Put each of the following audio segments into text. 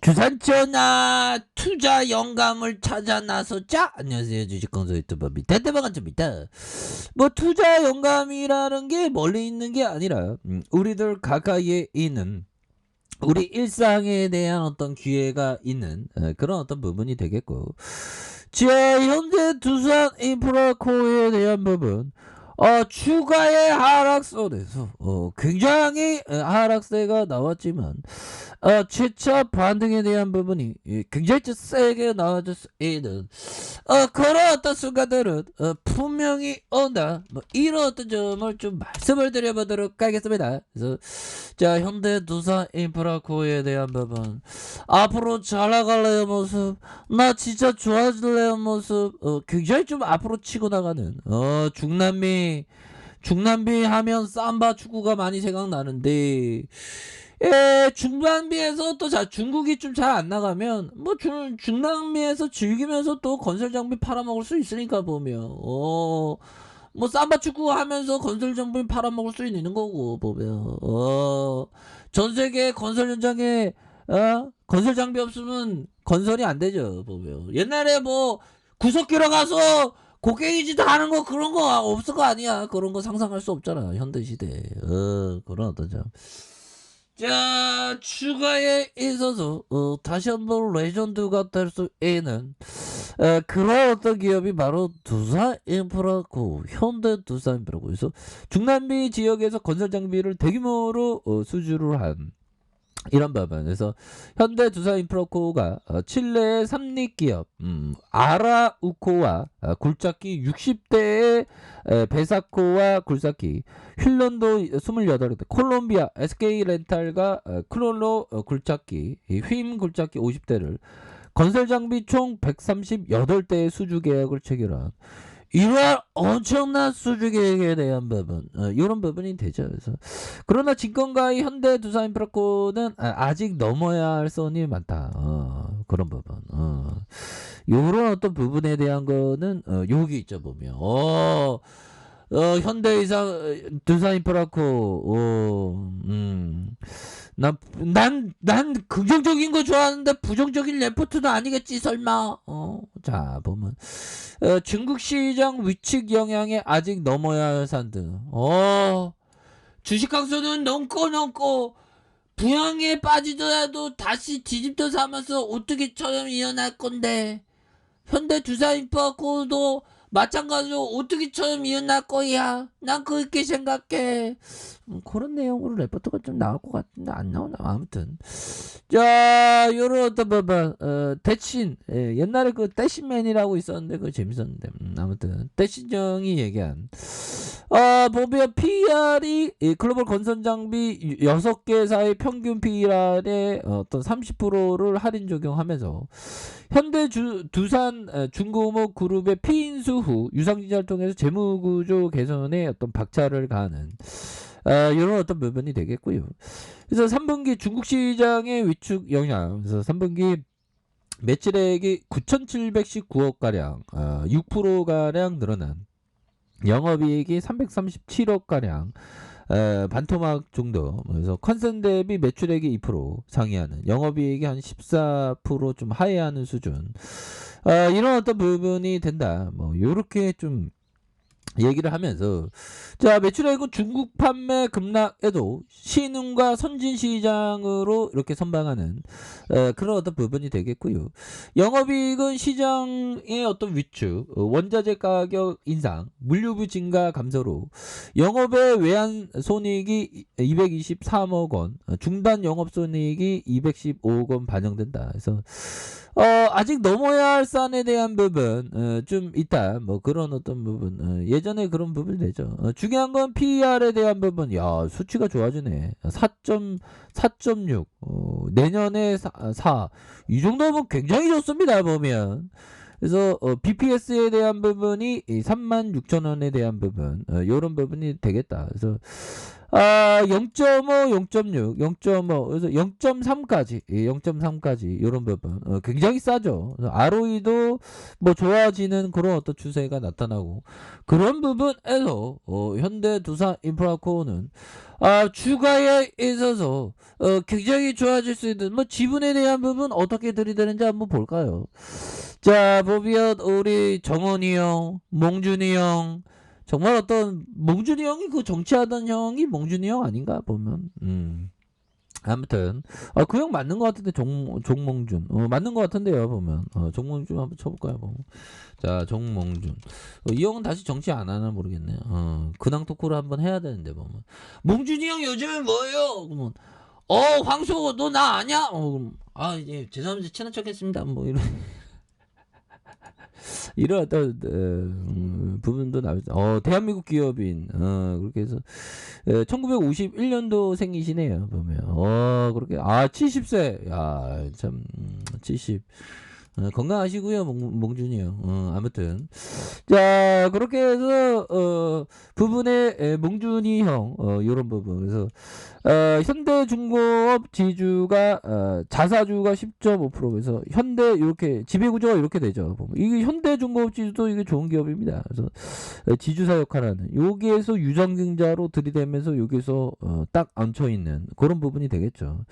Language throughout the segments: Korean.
주산천하 투자 영감을 찾아 나서자. 안녕하세요, 주식kon설 유튜버 대대방한입니다. 뭐 투자 영감이라는 게 멀리 있는 게 아니라 우리들 가까이에 있는 우리 일상에 대한 어떤 기회가 있는 그런 어떤 부분이 되겠고, 자, 현재 두산 인프라코어에 대한 부분, 추가의 하락선에서 굉장히 하락세가 나왔지만, 최차 반등에 대한 부분이 굉장히 세게 나와줬는 그런 어떤 순간들은 분명히 온다. 뭐 이런 어떤 점을 좀 말씀을 드려보도록 하겠습니다. 그래서 자, 현대 두산 인프라코어에 대한 부분, 앞으로 잘 나갈래요 모습, 나 진짜 좋아질래요 모습, 굉장히 좀 앞으로 치고 나가는 중남미 하면 삼바 축구가 많이 생각나는데, 중남미에서 또 중국이 좀 잘 안 나가면 뭐 중남미에서 즐기면서 또 건설 장비 팔아먹을 수 있으니까 보면 뭐 삼바 축구 하면서 건설 장비 팔아먹을 수 있는 거고 보면 전 세계 건설 현장에 건설 장비 없으면 건설이 안 되죠 보면. 옛날에 뭐 구석기로 가서 고갱이짓 하는 거 그런 거 없을 거 아니야. 그런 거 상상할 수 없잖아 현대 시대에. 그런 어떤 점. 자, 추가에 있어서 다시 한번 레전드가 될 수 있는 그런 어떤 기업이 바로 두산인프라코, 현대두산인프라코. 그래서 중남미 지역에서 건설 장비를 대규모로 수주를 한 이런 부분에서 현대두산인프라코가 칠레의 삼립기업 아라우코와 굴착기 60대의 베사코와 굴착기, 휠런도 28대, 콜롬비아 SK렌탈과 클롤로 굴착기, 휨 굴착기 50대를 건설장비 총 138대의 수주 계약을 체결한 이러한 엄청난 수주 계획에 대한 부분, 이런 부분이 되죠. 그래서 그러나 진건가의 현대두산인프라코는 아직 넘어야 할 선이 많다. 그런 부분. 이런 어떤 부분에 대한 거는 여기 있죠 보면. 두산인프라코, 난 긍정적인 거 좋아하는데 부정적인 레포트는 아니겠지 설마. 자 보면 중국 시장 위축 영향에 아직 넘어야 할 산들. 주식 강수는 넘고 부양에 빠지더라도 다시 뒤집도 삼아서 어떻게처럼 일어날 건데, 현대두산인프라코도 마찬가지로 어떻게처럼 일어날 거야. 난 그렇게 생각해. 그런 내용으로 레포트가 좀 나올 것 같은데 안 나오나. 아무튼 자, 요런 어떤 부분, 대신 옛날에 그 대신맨이라고 있었는데 그거 재밌었는데, 아무튼 대신정이 얘기한 보면 PER이 글로벌 건설 장비 6개사의 평균 PER의 어떤 30%를 할인 적용하면서 현대 두산 중공업 그룹의 피인수 후 유상증자를 통해서 재무구조 개선에 어떤 박차를 가하는 이런 어떤 부분이 되겠고요. 그래서 3분기 중국 시장의 위축 영향, 그래서 3분기 매출액이 9,719억가량, 6%가량 늘어난, 영업이익이 337억가량, 반토막 정도. 그래서 컨센 대비 매출액이 2% 상회하는, 영업이익이 한 14% 좀 하회하는 수준. 이런 어떤 부분이 된다. 뭐 요렇게 좀 얘기를 하면서, 자, 매출액은 중국 판매 급락에도 신흥과 선진 시장으로 이렇게 선방하는 그런 어떤 부분이 되겠고요. 영업이익은 시장의 어떤 위축, 원자재 가격 인상, 물류비 증가 감소로 영업의 외환 손익이 223억 원, 중단 영업 손익이 215억 원 반영된다. 그래서 아직 넘어야 할 산에 대한 부분 좀 있다. 뭐 그런 어떤 부분, 예전에 그런 부분이 되죠. 중요한 건 PER에 대한 부분. 야, 수치가 좋아지네. 4.6, 내년에 4. 이 정도면 굉장히 좋습니다 보면. 그래서 BPS에 대한 부분이 36,000원에 대한 부분, 요런 부분이 되겠다. 그래서 0.5, 0.6, 0.5, 그래서 0.3까지, 0.3까지 이런 부분 굉장히 싸죠. ROE도 뭐 좋아지는 그런 어떤 추세가 나타나고 그런 부분에서 현대 두산 인프라코어는 주가에 있어서 굉장히 좋아질 수 있는 뭐 지분에 대한 부분 어떻게 들이대는지 한번 볼까요? 자, 보면 우리 정원이 형, 몽준이 형 정말 어떤 몽준이 형이 그 정치하던 형이 몽준이 형 아닌가 보면 아무튼 그 형 맞는 것 같은데 종몽준 맞는 것 같은데요 보면 종몽준 한번 쳐볼까요 보면. 자 종몽준 이 형은 다시 정치 안 하나 모르겠네요. 근황 토크를 한번 해야 되는데 보면 몽준이 형 요즘에 뭐예요? 그러면 황소 너 나 아냐? 예, 죄송합니다 친한 척했습니다 뭐 이런 이런 어떤 부분도 나오죠. 대한민국 기업인 그렇게 해서 1951년도 생이시네요 보면. 그렇게 70세 야참 70 건강하시고요 몽준이 형. 아무튼 자 그렇게 해서 부분에 몽준이 형 요런 부분 그래서 현대중공업 지주가 자사주가 10.5% 그래서 현대 이렇게 지배구조가 이렇게 되죠. 이게 현대중공업 지주도 이게 좋은 기업입니다. 그래서 지주사 역할하는 여기에서 유전증자로 들이대면서 여기서 딱 얹혀 있는 그런 부분이 되겠죠.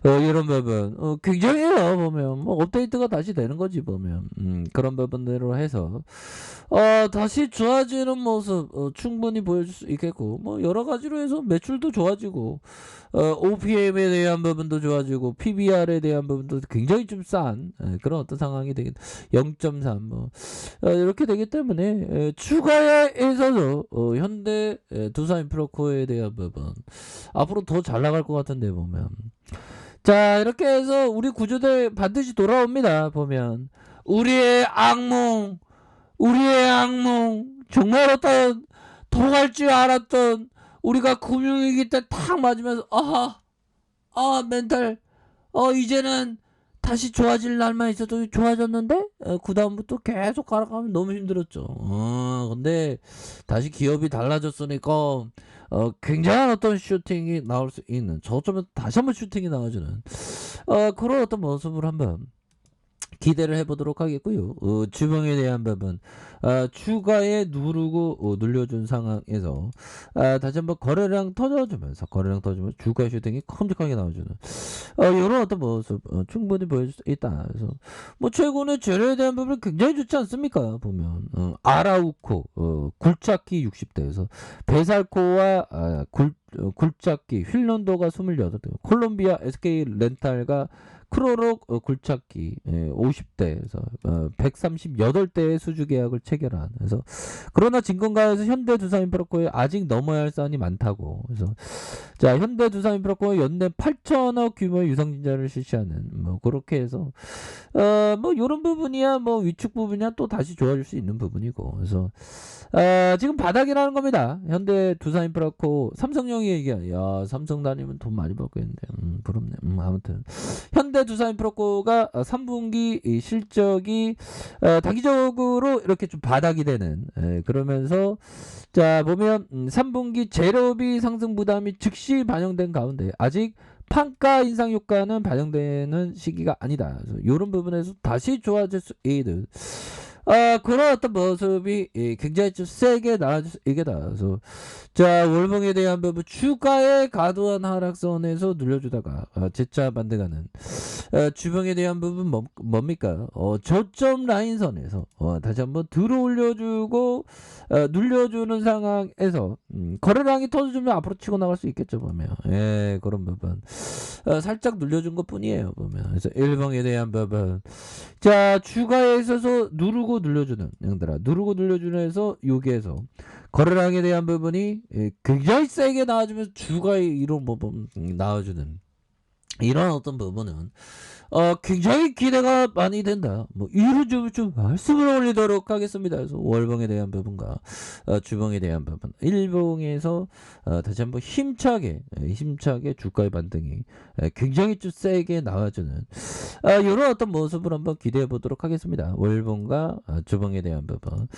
이런 부분 굉장해요 보면 뭐 업데이트가 다시 되는 거지 보면 그런 부분대로 해서 다시 좋아지는 모습 충분히 보여줄 수 있겠고 뭐 여러 가지로 해서 매출도 좋아지고 OPM에 대한 부분도 좋아지고 PBR에 대한 부분도 굉장히 좀 싼 그런 어떤 상황이 되겠 0.3 뭐 이렇게 되기 때문에 추가에 있어서 현대 두산인프라코어에 대한 부분 앞으로 더 잘 나갈 것 같은데 보면 자 이렇게 해서 우리 구조대 반드시 돌아옵니다 보면 우리의 악몽 정말 어떤 더 갈 줄 알았던 우리가 금융위기 때 탁 맞으면서 멘탈 이제는 다시 좋아질 날만 있어도 좋아졌는데 그 다음부터 계속 가라가면 너무 힘들었죠. 근데 다시 기업이 달라졌으니까 굉장한 어떤 슈팅이 나올 수 있는 저점에서 다시 한번 슈팅이 나와주는 그런 어떤 모습을 한번 기대를 해보도록 하겠고요. 주봉에 대한 부분 추가에 누르고 눌려준 상황에서 다시 한번 거래량 터져주면서 주가 슈팅이 큼직하게 나와주는 이런 어떤 모습 충분히 보여줄 수 있다. 그래서 뭐 최근에 재료에 대한 부분 굉장히 좋지 않습니까? 보면 아라우코 굴착기 60대에서 베살코와 굴착기 휠런도가 28대 콜롬비아 SK 렌탈과 크로록 굴착기 50대에서 138대의 수주 계약을 체결한 그래서 그러나 진건가에서 현대두산인프라코에 아직 넘어야 할 사안이 많다고 그래서 자 현대두산인프라코에 연내 8천억 규모의 유상증자를 실시하는 뭐 그렇게 해서 뭐 이런 부분이야 뭐 위축 부분이야 또 다시 좋아질 수 있는 부분이고 그래서 지금 바닥이라는 겁니다. 현대두산인프라코 삼성형이 얘기한 야 삼성 다니면 돈 많이 벌겠는데 부럽네. 아무튼 현대두산인프라코가 3분기 실적이 단기적으로 이렇게 좀 바닥이 되는 그러면서 자 보면 3분기 재료비 상승 부담이 즉시 반영된 가운데 아직 판가 인상 효과는 반영되는 시기가 아니다. 그래서 이런 부분에서 다시 좋아질 수 있는 그런 어떤 모습이 굉장히 좀 세게 나아질 수 있겠다. 그래서 자 월봉에 대한 부분 주가의 과도한 하락선에서 눌려주다가 재차 반등하는 주봉에 대한 부분 뭡니까? 저점 라인선에서 다시 한번 들어 올려주고 눌려주는 상황에서 거래량이 터져주면 앞으로 치고 나갈 수 있겠죠 보면 그런 부분 살짝 눌려준 것 뿐이에요 보면 그래서 일봉에 대한 부분 자 주가에 있어서 누르고 눌려주는 형들아 누르고 눌려주는 해서 여기에서 거래량에 대한 부분이 굉장히 세게 나와주면서 주가에 이런 부분 나와주는 이런 어떤 부분은 굉장히 기대가 많이 된다. 뭐 이를 좀 말씀을 올리도록 하겠습니다. 그래서 월봉에 대한 부분과 주봉에 대한 부분, 일봉에서 다시 한번 힘차게 주가의 반등이 굉장히 좀 세게 나와주는 이런 어떤 모습을 한번 기대해 보도록 하겠습니다. 월봉과 주봉에 대한 부분,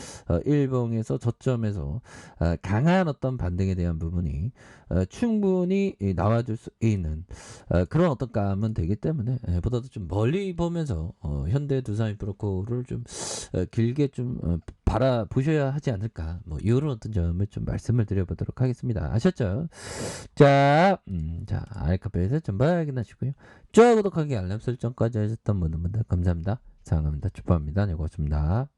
일봉에서 저점에서 강한 어떤 반등에 대한 부분이 충분히 나와줄 수 있는 그런 어떤 감은 되기 때문에 보다도 좀 멀리 보면서 현대 두산이 브로커를 좀 길게 좀 바라보셔야 하지 않을까, 뭐 이런 어떤 점을 좀 말씀을 드려보도록 하겠습니다. 아셨죠? 자, 알카페에서 좀 확인하시고요. 좋아요, 구독하기, 알람 설정까지 하셨던 모든 분들 감사합니다. 사랑합니다. 축복합니다. 네, 고맙습니다.